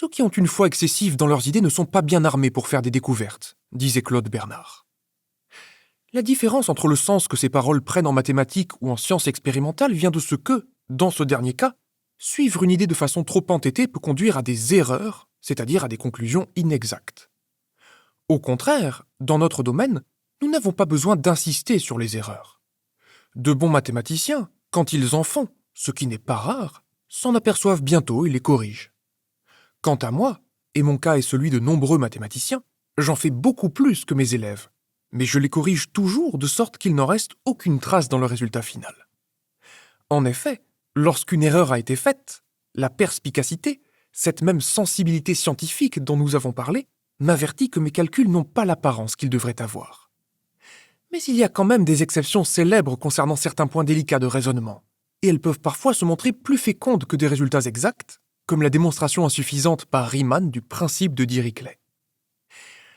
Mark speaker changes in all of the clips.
Speaker 1: Ceux qui ont une foi excessive dans leurs idées ne sont pas bien armés pour faire des découvertes, disait Claude Bernard. La différence entre le sens que ces paroles prennent en mathématiques ou en sciences expérimentales vient de ce que, dans ce dernier cas, suivre une idée de façon trop entêtée peut conduire à des erreurs, c'est-à-dire à des conclusions inexactes. Au contraire, dans notre domaine, nous n'avons pas besoin d'insister sur les erreurs. De bons mathématiciens, quand ils en font, ce qui n'est pas rare, s'en aperçoivent bientôt et les corrigent. Quant à moi, et mon cas est celui de nombreux mathématiciens, j'en fais beaucoup plus que mes élèves, mais je les corrige toujours de sorte qu'il n'en reste aucune trace dans le résultat final. En effet, lorsqu'une erreur a été faite, la perspicacité, cette même sensibilité scientifique dont nous avons parlé, m'avertit que mes calculs n'ont pas l'apparence qu'ils devraient avoir. Mais il y a quand même des exceptions célèbres concernant certains points délicats de raisonnement, et elles peuvent parfois se montrer plus fécondes que des résultats exacts, comme la démonstration insuffisante par Riemann du principe de Dirichlet.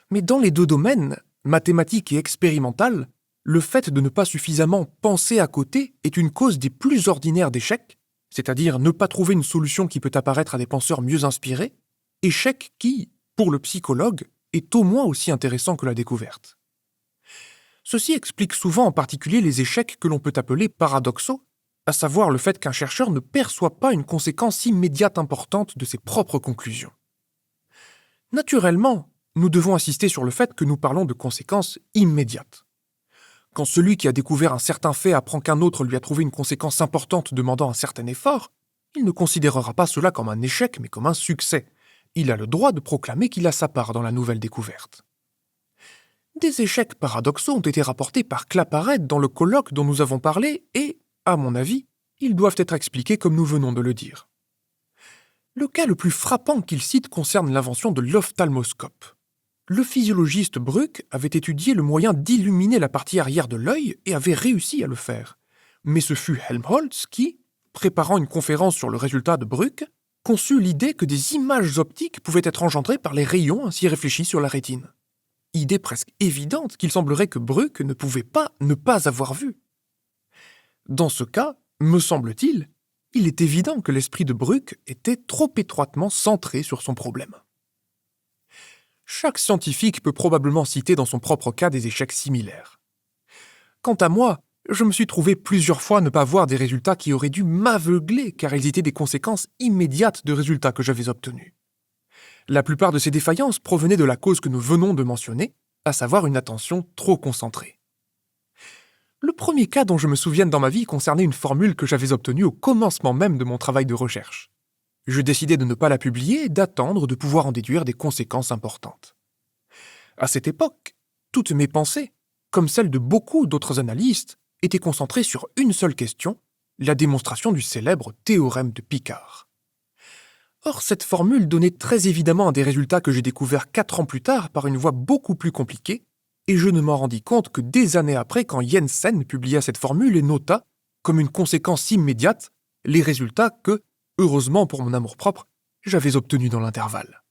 Speaker 1: Mais dans les deux domaines, mathématiques et expérimental, le fait de ne pas suffisamment penser à côté est une cause des plus ordinaires d'échecs, c'est-à-dire ne pas trouver une solution qui peut apparaître à des penseurs mieux inspirés, échec qui, pour le psychologue, est au moins aussi intéressant que la découverte. Ceci explique souvent en particulier les échecs que l'on peut appeler paradoxaux, à savoir le fait qu'un chercheur ne perçoit pas une conséquence immédiate importante de ses propres conclusions. Naturellement, nous devons insister sur le fait que nous parlons de conséquences immédiates. Quand celui qui a découvert un certain fait apprend qu'un autre lui a trouvé une conséquence importante demandant un certain effort, il ne considérera pas cela comme un échec mais comme un succès. Il a le droit de proclamer qu'il a sa part dans la nouvelle découverte. Des échecs paradoxaux ont été rapportés par Claparède dans le colloque dont nous avons parlé et, à mon avis, ils doivent être expliqués comme nous venons de le dire. Le cas le plus frappant qu'il cite concerne l'invention de l'ophtalmoscope. Le physiologiste Bruck avait étudié le moyen d'illuminer la partie arrière de l'œil et avait réussi à le faire. Mais ce fut Helmholtz qui, préparant une conférence sur le résultat de Bruck, conçut l'idée que des images optiques pouvaient être engendrées par les rayons ainsi réfléchis sur la rétine. Idée presque évidente qu'il semblerait que Bruck ne pouvait pas ne pas avoir vue. Dans ce cas, me semble-t-il, il est évident que l'esprit de Bruck était trop étroitement centré sur son problème. Chaque scientifique peut probablement citer dans son propre cas des échecs similaires. Quant à moi, je me suis trouvé plusieurs fois ne pas voir des résultats qui auraient dû m'aveugler car ils étaient des conséquences immédiates de résultats que j'avais obtenus. La plupart de ces défaillances provenaient de la cause que nous venons de mentionner, à savoir une attention trop concentrée. Le premier cas dont je me souvienne dans ma vie concernait une formule que j'avais obtenue au commencement même de mon travail de recherche. Je décidai de ne pas la publier et d'attendre de pouvoir en déduire des conséquences importantes. À cette époque, toutes mes pensées, comme celles de beaucoup d'autres analystes, étaient concentrées sur une seule question, la démonstration du célèbre théorème de Picard. Or, cette formule donnait très évidemment des résultats que j'ai découverts 4 ans plus tard par une voie beaucoup plus compliquée, et je ne m'en rendis compte que des années après quand Jensen publia cette formule et nota, comme une conséquence immédiate, les résultats que, heureusement pour mon amour-propre, j'avais obtenus dans l'intervalle.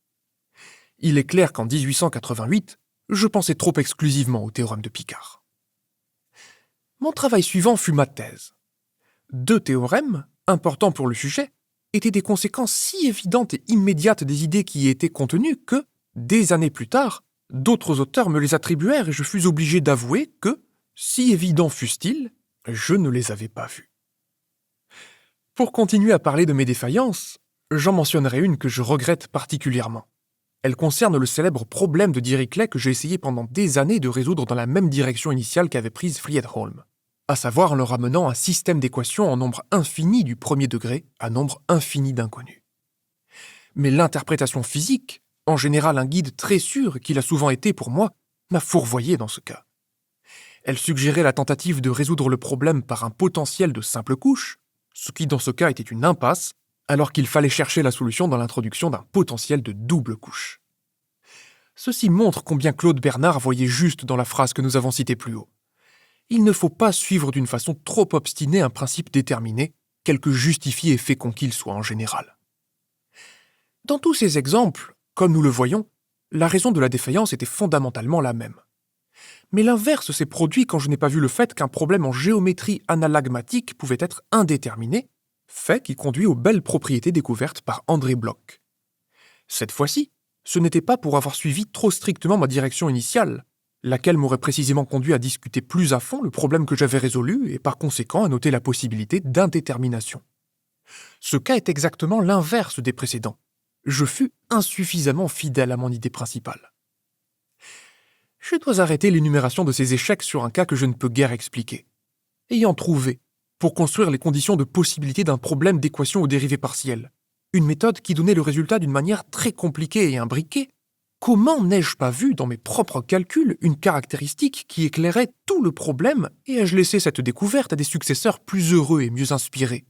Speaker 1: Il est clair qu'en 1888, je pensais trop exclusivement au théorème de Picard. Mon travail suivant fut ma thèse. 2 théorèmes, importants pour le sujet, étaient des conséquences si évidentes et immédiates des idées qui y étaient contenues que, des années plus tard, d'autres auteurs me les attribuèrent et je fus obligé d'avouer que, si évidents fussent-ils, je ne les avais pas vus. Pour continuer à parler de mes défaillances, j'en mentionnerai une que je regrette particulièrement. Elle concerne le célèbre problème de Dirichlet que j'ai essayé pendant des années de résoudre dans la même direction initiale qu'avait prise Friedholm, à savoir en le ramenant un système d'équations en nombre infini du premier degré à nombre infini d'inconnus. Mais l'interprétation physique, en général un guide très sûr qu'il a souvent été pour moi, m'a fourvoyé dans ce cas. Elle suggérait la tentative de résoudre le problème par un potentiel de simple couche, ce qui dans ce cas était une impasse, alors qu'il fallait chercher la solution dans l'introduction d'un potentiel de double couche. Ceci montre combien Claude Bernard voyait juste dans la phrase que nous avons citée plus haut. Il ne faut pas suivre d'une façon trop obstinée un principe déterminé, quelque justifié et fécond qu'il soit en général. Dans tous ces exemples, comme nous le voyons, la raison de la défaillance était fondamentalement la même. Mais l'inverse s'est produit quand je n'ai pas vu le fait qu'un problème en géométrie analagmatique pouvait être indéterminé, fait qui conduit aux belles propriétés découvertes par André Bloch. Cette fois-ci, ce n'était pas pour avoir suivi trop strictement ma direction initiale, laquelle m'aurait précisément conduit à discuter plus à fond le problème que j'avais résolu et par conséquent à noter la possibilité d'indétermination. Ce cas est exactement l'inverse des précédents. Je fus insuffisamment fidèle à mon idée principale. Je dois arrêter l'énumération de ces échecs sur un cas que je ne peux guère expliquer. Ayant trouvé, pour construire les conditions de possibilité d'un problème d'équation aux dérivées partielles, une méthode qui donnait le résultat d'une manière très compliquée et imbriquée, comment n'ai-je pas vu dans mes propres calculs une caractéristique qui éclairait tout le problème et ai-je laissé cette découverte à des successeurs plus heureux et mieux inspirés?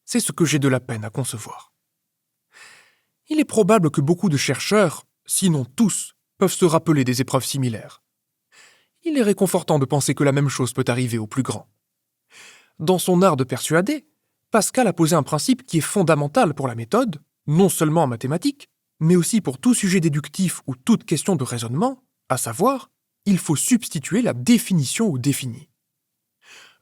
Speaker 1: C'est ce que j'ai de la peine à concevoir. Il est probable que beaucoup de chercheurs, sinon tous, peuvent se rappeler des épreuves similaires. Il est réconfortant de penser que la même chose peut arriver aux plus grands. Dans son art de persuader, Pascal a posé un principe qui est fondamental pour la méthode, non seulement en mathématiques, mais aussi pour tout sujet déductif ou toute question de raisonnement, à savoir, il faut substituer la définition au défini.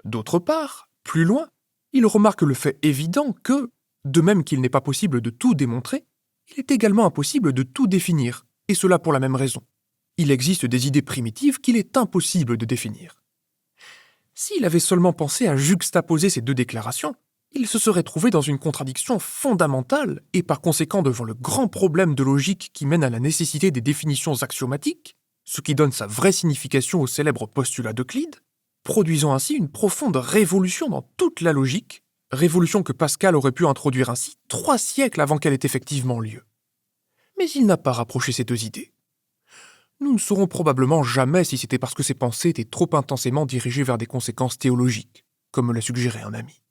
Speaker 1: D'autre part, plus loin, il remarque le fait évident que, de même qu'il n'est pas possible de tout démontrer, il est également impossible de tout définir, et cela pour la même raison. Il existe des idées primitives qu'il est impossible de définir. S'il avait seulement pensé à juxtaposer ces deux déclarations, il se serait trouvé dans une contradiction fondamentale et par conséquent devant le grand problème de logique qui mène à la nécessité des définitions axiomatiques, ce qui donne sa vraie signification au célèbre postulat d'Euclide, produisant ainsi une profonde révolution dans toute la logique, révolution que Pascal aurait pu introduire ainsi 3 siècles avant qu'elle ait effectivement lieu. Mais il n'a pas rapproché ces deux idées. Nous ne saurons probablement jamais si c'était parce que ses pensées étaient trop intensément dirigées vers des conséquences théologiques, comme me l'a suggéré un ami.